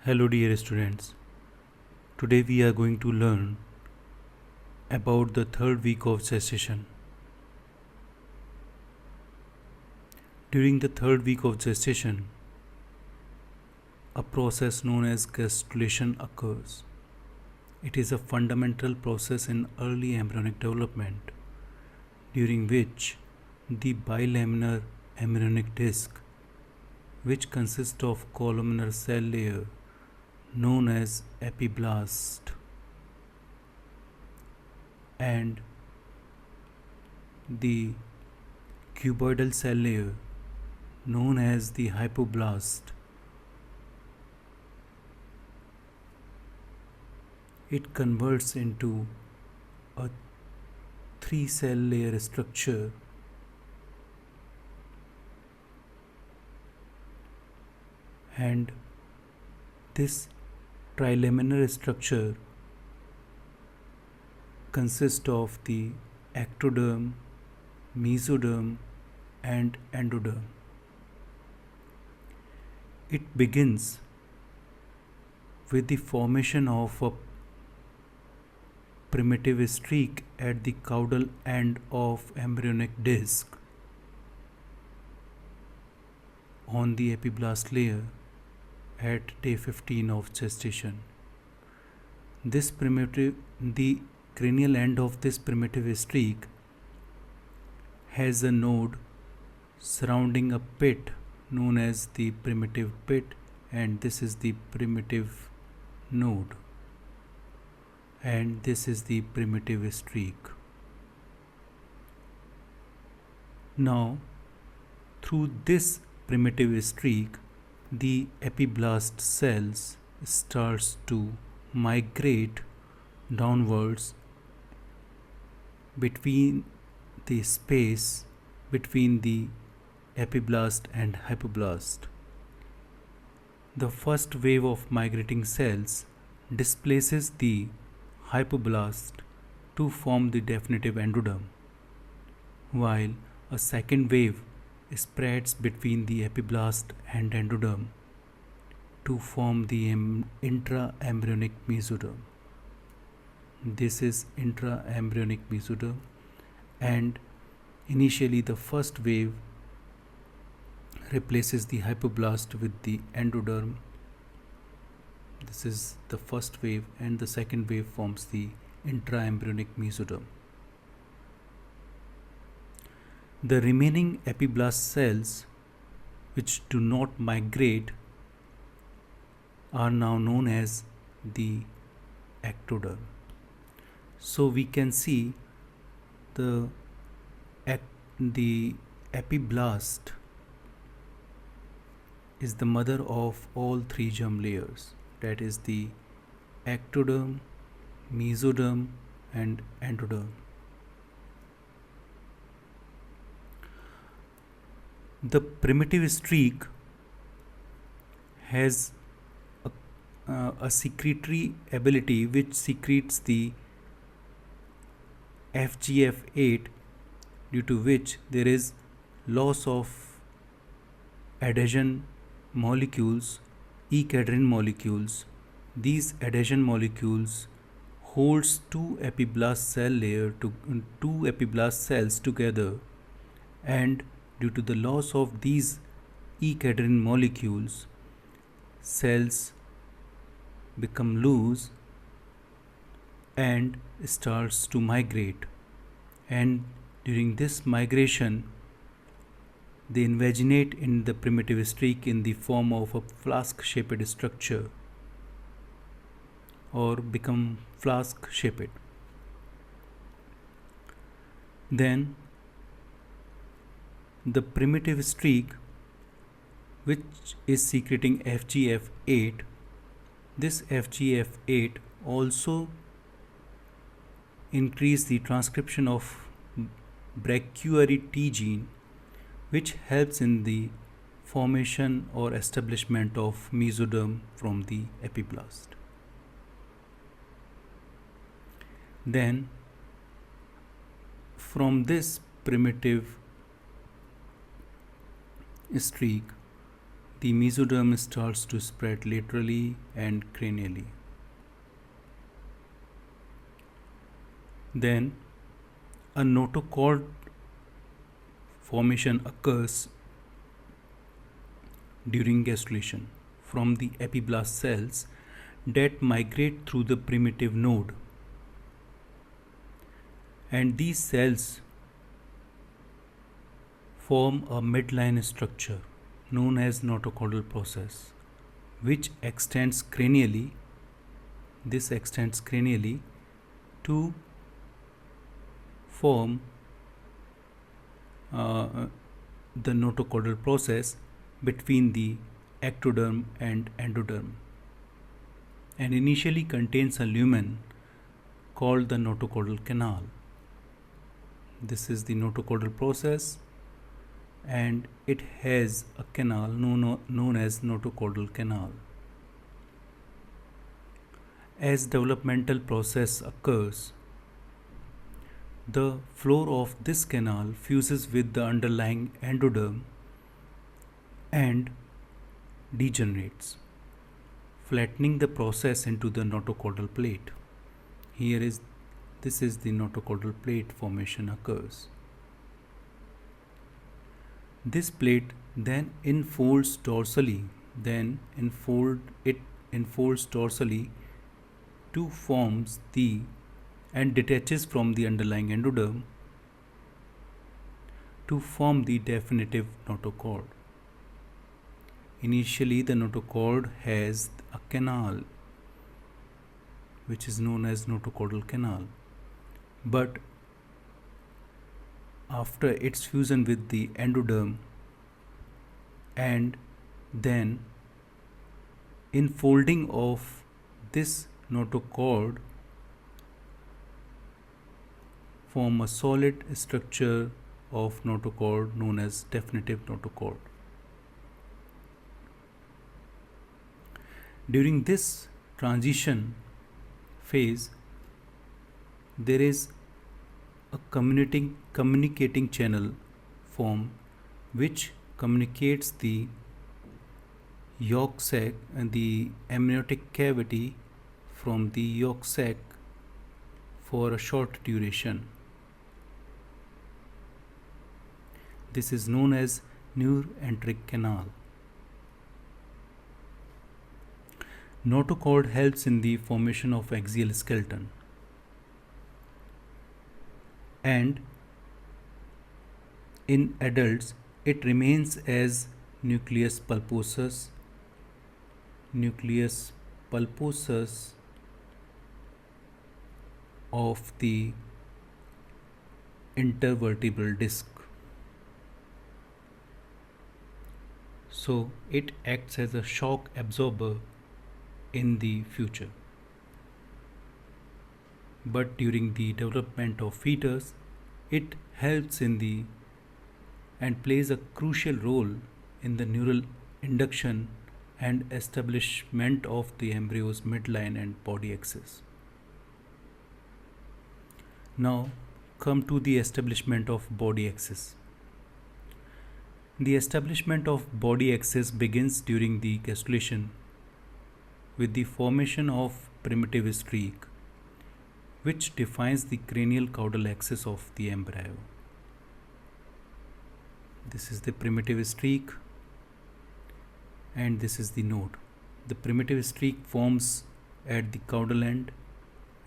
Hello dear students. Today we are going to learn about the third week of gestation. During the third week of gestation, a process known as gastrulation occurs. It is a fundamental process in early embryonic development, during which the bilaminar embryonic disc, which consists of columnar cell layer known as epiblast and the cuboidal cell layer known as the hypoblast, it converts into a 3-cell layer structure and this trilaminar structure consists of the ectoderm, mesoderm and endoderm. It begins with the formation of a primitive streak at the caudal end of embryonic disc on the epiblast layer at day 15 of gestation. The cranial end of this primitive streak has a node surrounding a pit known as the primitive pit, and this is the primitive node, and this is the primitive streak. Now, through this primitive streak, the epiblast cells starts to migrate downwards between the space between the epiblast and hypoblast. The first wave of migrating cells displaces the hypoblast to form the definitive endoderm, while a second wave spreads between the epiblast and endoderm to form the intra-embryonic mesoderm. This is intra-embryonic mesoderm, and initially the first wave replaces the hypoblast with the endoderm. This is the first wave, and the second wave forms the intra-embryonic mesoderm. The remaining epiblast cells which do not migrate are now known as the ectoderm. So we can see the epiblast is the mother of all three germ layers, that is the ectoderm, mesoderm and endoderm. The primitive streak has a secretory ability which secretes the FGF8, due to which there is loss of adhesion molecules, E-cadherin molecules. These adhesion molecules holds two epiblast cells together, and due to the loss of these E-cadherin molecules, cells become loose and starts to migrate, and during this migration they invaginate in the primitive streak in the form of a flask-shaped structure or become flask-shaped. Then the primitive streak, which is secreting FGF8, this FGF8 also increase the transcription of brachyury T gene, which helps in the formation or establishment of mesoderm from the epiblast. Then from this primitive streak the mesoderm starts to spread laterally and cranially. Then a notochord formation occurs during gastrulation from the epiblast cells that migrate through the primitive node, and these cells form a midline structure known as notochordal process, which extends cranially. This extends cranially to form the notochordal process between the ectoderm and endoderm, and initially contains a lumen called the notochordal canal. This is the notochordal process, and it has a canal known as notochordal canal. As developmental process occurs, the floor of this canal fuses with the underlying endoderm and degenerates, flattening the process into the notochordal plate. This is the notochordal plate formation occurs. This plate then unfolds dorsally, to forms the and detaches from the underlying endoderm to form the definitive notochord. Initially, the notochord has a canal which is known as notochordal canal, but after its fusion with the endoderm and then infolding of this notochord form a solid structure of notochord known as definitive notochord. During this transition phase, there is a communicating channel formed which communicates the yolk sac and the amniotic cavity from the yolk sac for a short duration. This is known as neuroenteric canal. Notochord helps in the formation of axial skeleton, and in adults it remains as nucleus pulposus of the intervertebral disc. So it acts as a shock absorber in the future. But during the development of fetus, it helps and plays a crucial role in the neural induction and establishment of the embryo's midline and body axis. Now come to the establishment of body axis. The establishment of body axis begins during the gastrulation with the formation of primitive streak, which defines the cranial caudal axis of the embryo. This is the primitive streak, and this is the node. The primitive streak forms at the caudal end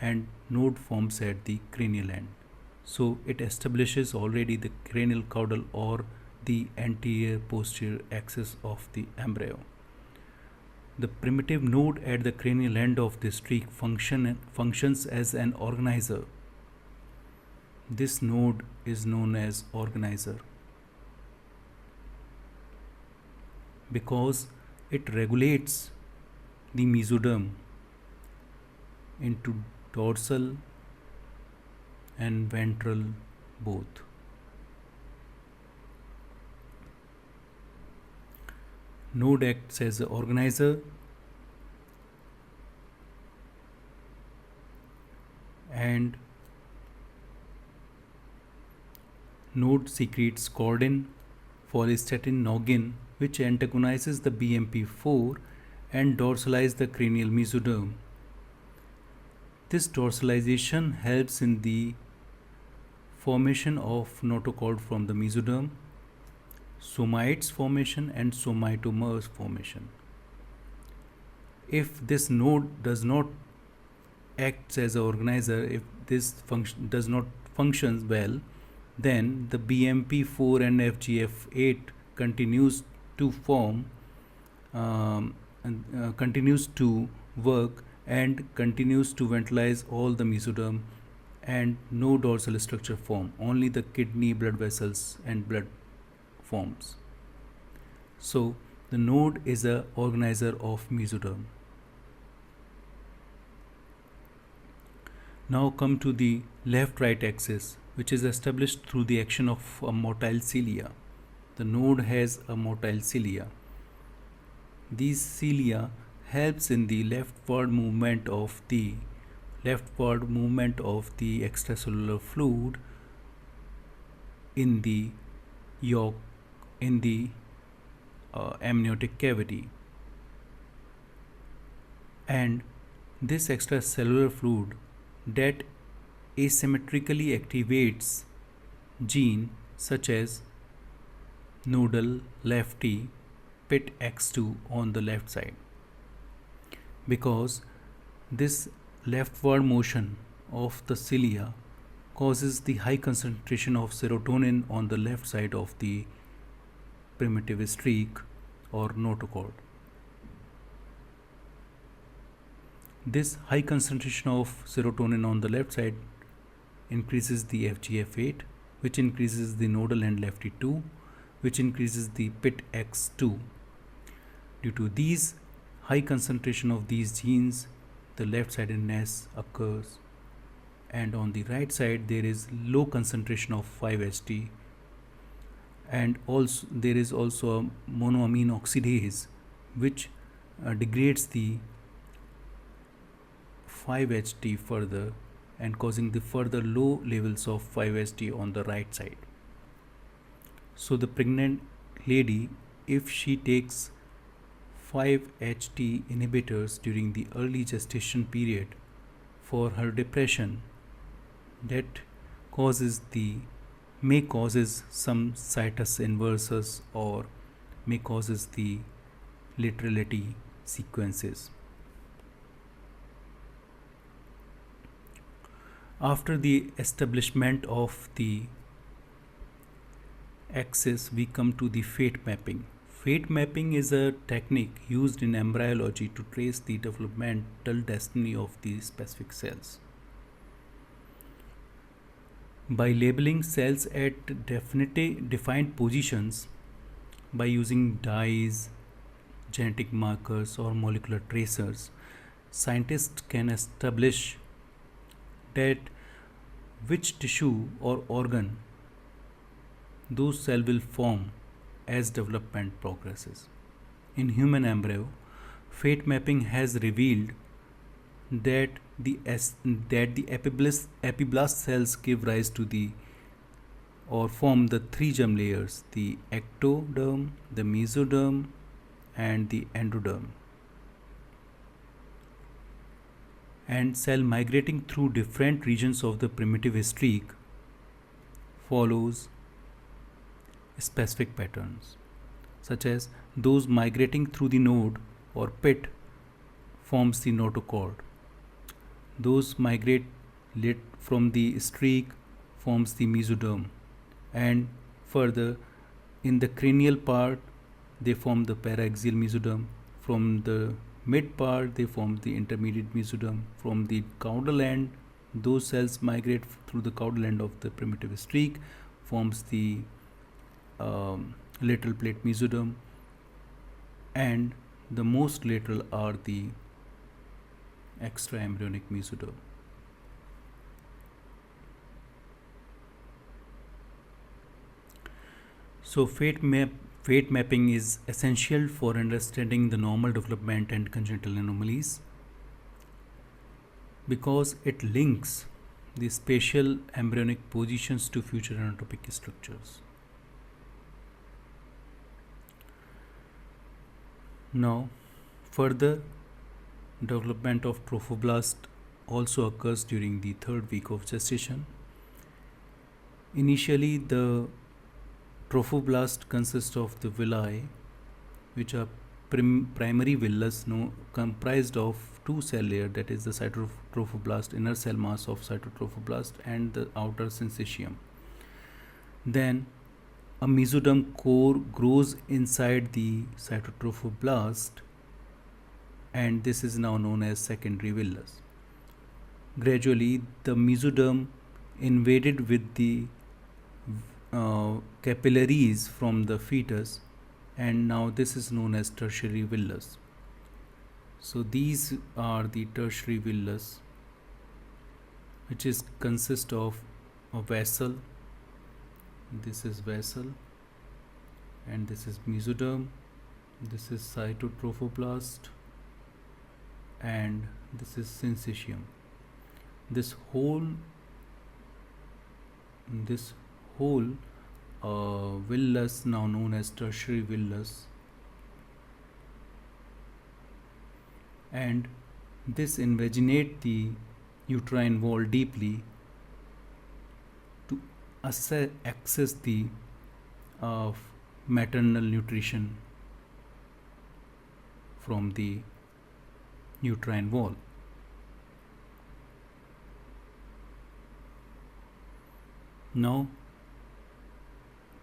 and node forms at the cranial end. So it establishes already the cranial caudal or the anterior posterior axis of the embryo. The primitive node at the cranial end of the streak functions as an organizer. This node is known as organizer because it regulates the mesoderm into dorsal and ventral both. Node acts as an organizer and node secretes chordin, follistatin, noggin which antagonizes the BMP4 and dorsalizes the cranial mesoderm. This dorsalization helps in the formation of notochord from the mesoderm, somites formation and somatomers formation. If this node does not act as an organizer, if this function does not function well, then the BMP4 and FGF8 continues to form, continues to work and continues to ventilize all the mesoderm, and no dorsal structure form, only the kidney, blood vessels and blood forms. So the node is a organizer of mesoderm. Now come to the left-right axis, which is established through the action of a motile cilia. The node has a motile cilia. These cilia helps in the leftward movement of the extracellular fluid in the yolk, in the amniotic cavity, and this extracellular fluid that asymmetrically activates gene such as nodal lefty pit X2 on the left side, because this leftward motion of the cilia causes the high concentration of serotonin on the left side of the primitive streak or notochord. This high concentration of serotonin on the left side increases the FGF8, which increases the nodal and lefty 2, which increases the pit X2. Due to these high concentration of these genes, the left-sidedness occurs, and on the right side there is low concentration of 5-HT, and also there is also a monoamine oxidase which degrades the 5-HT further and causing the further low levels of 5-HT on the right side. So the pregnant lady, if she takes 5-HT inhibitors during the early gestation period for her depression, that may causes some situs inversus or may causes the laterality sequences. After the establishment of the axis, we come to the fate mapping. Fate mapping is a technique used in embryology to trace the developmental destiny of the specific cells. By labeling cells at defined positions, by using dyes, genetic markers or molecular tracers, scientists can establish that which tissue or organ those cells will form as development progresses. In human embryo, fate mapping has revealed that the epiblast cells give rise to the or form the three germ layers, the ectoderm, the mesoderm and the endoderm. And cell migrating through different regions of the primitive streak follows specific patterns, such as those migrating through the node or pit forms the notochord. Those migrate from the streak forms the mesoderm, and further in the cranial part they form the paraxial mesoderm. From the mid part they form the intermediate mesoderm. From the caudal end, those cells migrate through the caudal end of the primitive streak, forms the lateral plate mesoderm, and the most lateral are the extra embryonic mesoderm. So fate mapping is essential for understanding the normal development and congenital anomalies, because it links the spatial embryonic positions to future anatomic structures. Now, further development of trophoblast also occurs during the third week of gestation. Initially, the trophoblast consists of the villi, which are primary villus comprised of two cell layer, that is the cytotrophoblast, inner cell mass of cytotrophoblast, and the outer syncytium. Then a mesoderm core grows inside the cytotrophoblast, and this is now known as secondary villus. Gradually, the mesoderm invaded with the capillaries from the fetus, and now this is known as tertiary villus. So these are the tertiary villus, which is consist of a vessel. This is vessel, and this is mesoderm. This is cytotrophoblast, and this is syncytium. This whole villus, now known as tertiary villus, and this invaginate the uterine wall deeply to access the maternal nutrition from the uterine wall. Now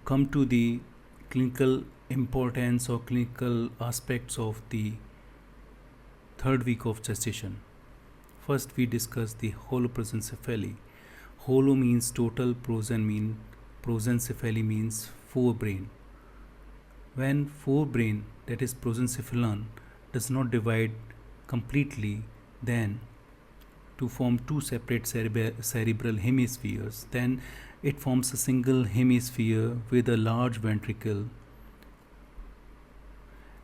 come to the clinical importance or clinical aspects of the third week of gestation. First, we discuss the holoprosencephaly. Holo means total, prosencephaly means forebrain. When forebrain, that is prosencephalon, does not divide completely, then to form two separate cerebral hemispheres, then it forms a single hemisphere with a large ventricle,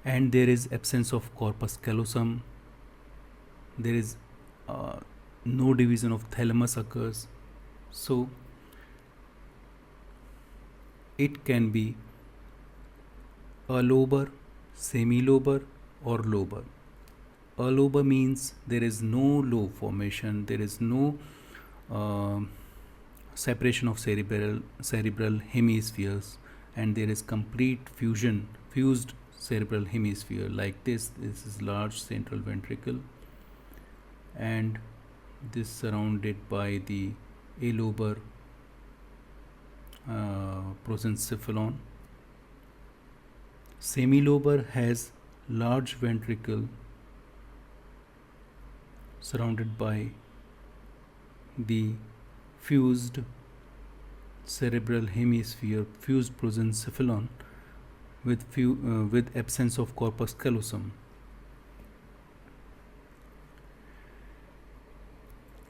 and there is absence of corpus callosum. There is no division of thalamus occurs. So it can be alobar, semilobar, or lobar. Alobar means there is no lobe formation, there is no separation of cerebral hemispheres, and there is complete fused cerebral hemisphere like this. This is large central ventricle, and this surrounded by the alobar prosencephalon. Semilobar has large ventricle surrounded by the fused cerebral hemisphere, fused prosencephalon with absence of corpus callosum.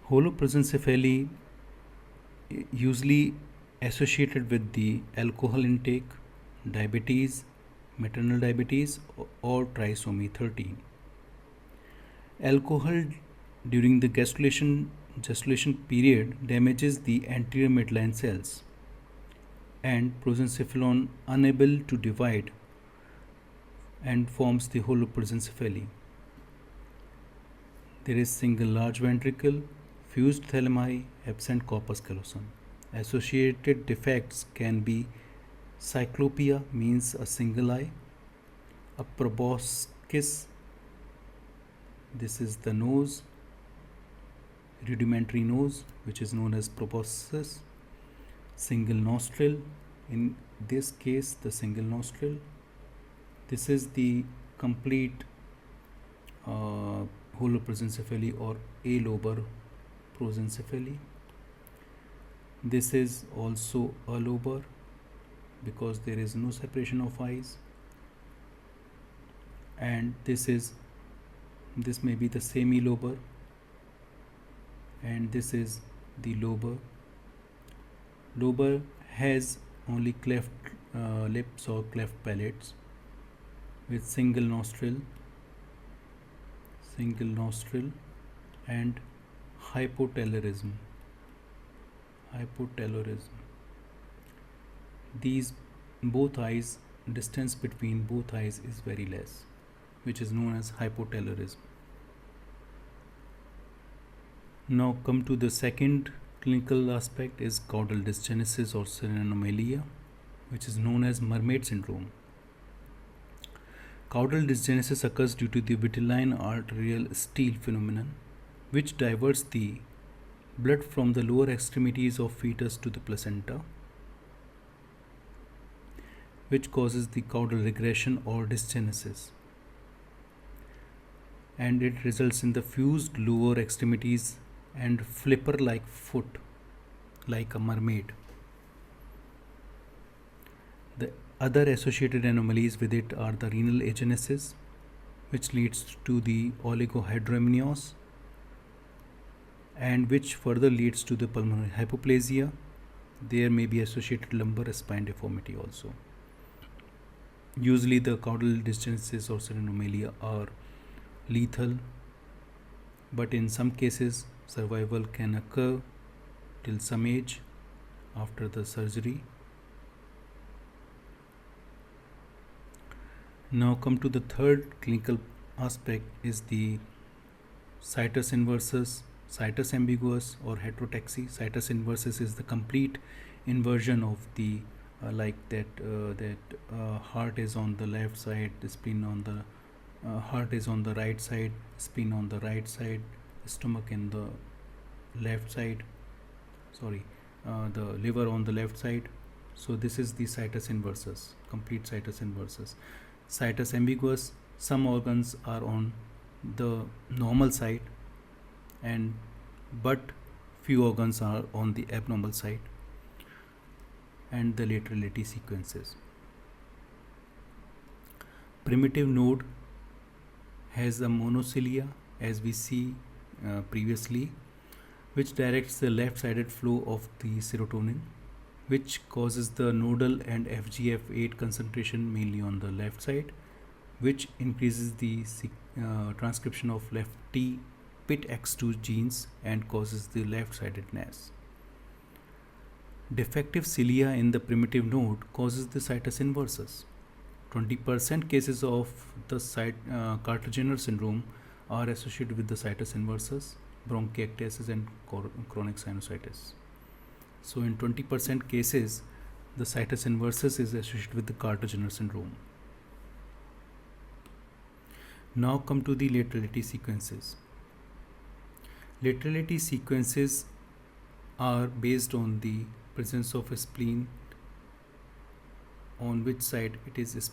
Holoprosencephaly usually associated with the alcohol intake, diabetes, maternal diabetes, or trisomy 13. Alcohol during the gastrulation period damages the anterior midline cells, and prosencephalon unable to divide and forms the holoprosencephaly. There is single large ventricle, fused thalami, absent corpus callosum. Associated defects can be cyclopia, means a single eye, a proboscis, this is the nose, rudimentary nose, which is known as proboscis, single nostril, in this case the single nostril. This is the complete holoprosencephaly or alobar prosencephaly. This is also alobar because there is no separation of eyes, and this may be the semilobar, and this is the lobar. Lobar has only cleft lips or cleft palates with single nostril and hypotalorism. These both eyes, distance between both eyes is very less. which is known as hypotaylorism. Now come to the second clinical aspect is caudal dysgenesis or Sirenomelia, which is known as Mermaid syndrome. Caudal dysgenesis occurs due to the vitelline arterial steal phenomenon, which diverts the blood from the lower extremities of fetus to the placenta, which causes the caudal regression or dysgenesis, and it results in the fused lower extremities and flipper-like foot like a mermaid. The other associated anomalies with it are the renal agenesis, which leads to the oligohydramnios and which further leads to the pulmonary hypoplasia. There may be associated lumbar spine deformity also. Usually the caudal dysgenesis or Sirenomelia are lethal, but in some cases survival can occur till some age after the surgery. Now come to the third clinical aspect is the situs inversus, situs ambiguous or heterotaxy. Situs inversus is the complete inversion of the heart is on the left side, the spleen on the heart is on the right side, spleen on the right side, stomach in the left side, the liver on the left side. So this is the situs inversus, complete situs inversus. Situs ambiguous, some organs are on the normal side but few organs are on the abnormal side. And the laterality sequences. Primitive node has a monocilia as we see previously, which directs the left-sided flow of the serotonin, which causes the nodal and FGF8 concentration mainly on the left side, which increases the transcription of left T PITX2 genes and causes the left-sidedness. Defective cilia in the primitive node causes the situs inversus. 20% cases of the Carter-Jenner syndrome are associated with the situs inversus, bronchiectasis and chronic sinusitis. So in 20% cases, the situs inversus is associated with the Carter-Jenner syndrome. Now come to the laterality sequences. Laterality sequences are based on the presence of a spleen, on which side it is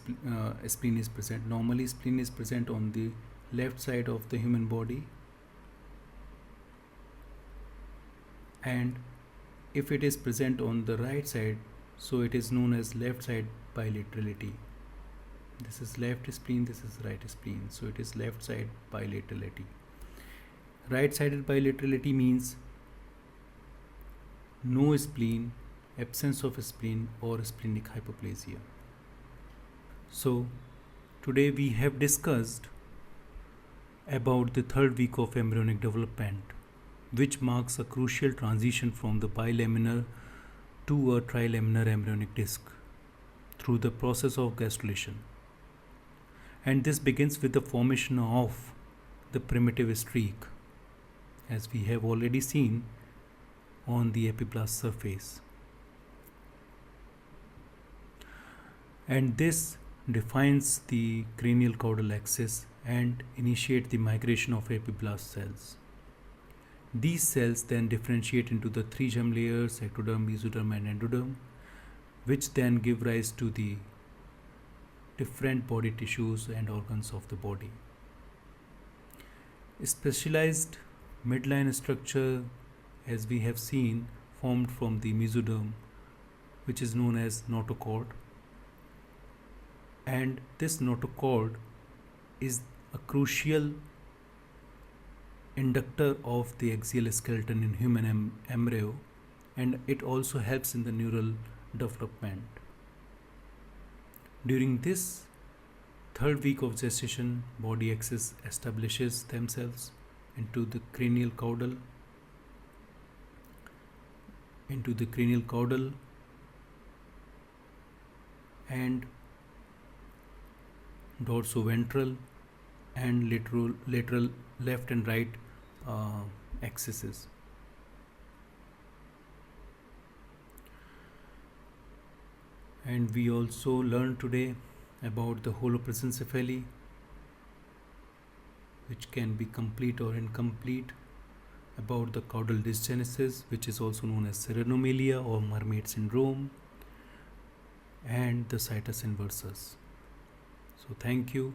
spleen is present. Normally spleen is present on the left side of the human body, and if it is present on the right side, so it is known as left side bilaterality. This is left spleen, this is right spleen, so it is left side bilaterality. Right sided bilaterality means no spleen, absence of spleen or splenic hypoplasia. So today we have discussed about the third week of embryonic development, which marks a crucial transition from the bilaminar to a trilaminar embryonic disc through the process of gastrulation. And this begins with the formation of the primitive streak, as we have already seen on the epiblast surface. And this defines the cranial caudal axis and initiate the migration of epiblast cells. These cells then differentiate into the three germ layers, ectoderm, mesoderm and endoderm, which then give rise to the different body tissues and organs of the body. A specialized midline structure, as we have seen, formed from the mesoderm, which is known as notochord, and this notochord is a crucial inductor of the axial skeleton in human embryo, and it also helps in the neural development. During this third week of gestation, body axis establishes themselves into the cranial caudal, and dorsoventral and lateral left and right uh, axes. And we also learned today about the Holoprosencephaly, which can be complete or incomplete, about the caudal dysgenesis, which is also known as Sirenomelia or Mermaid syndrome, and the Situs inversus. So thank you.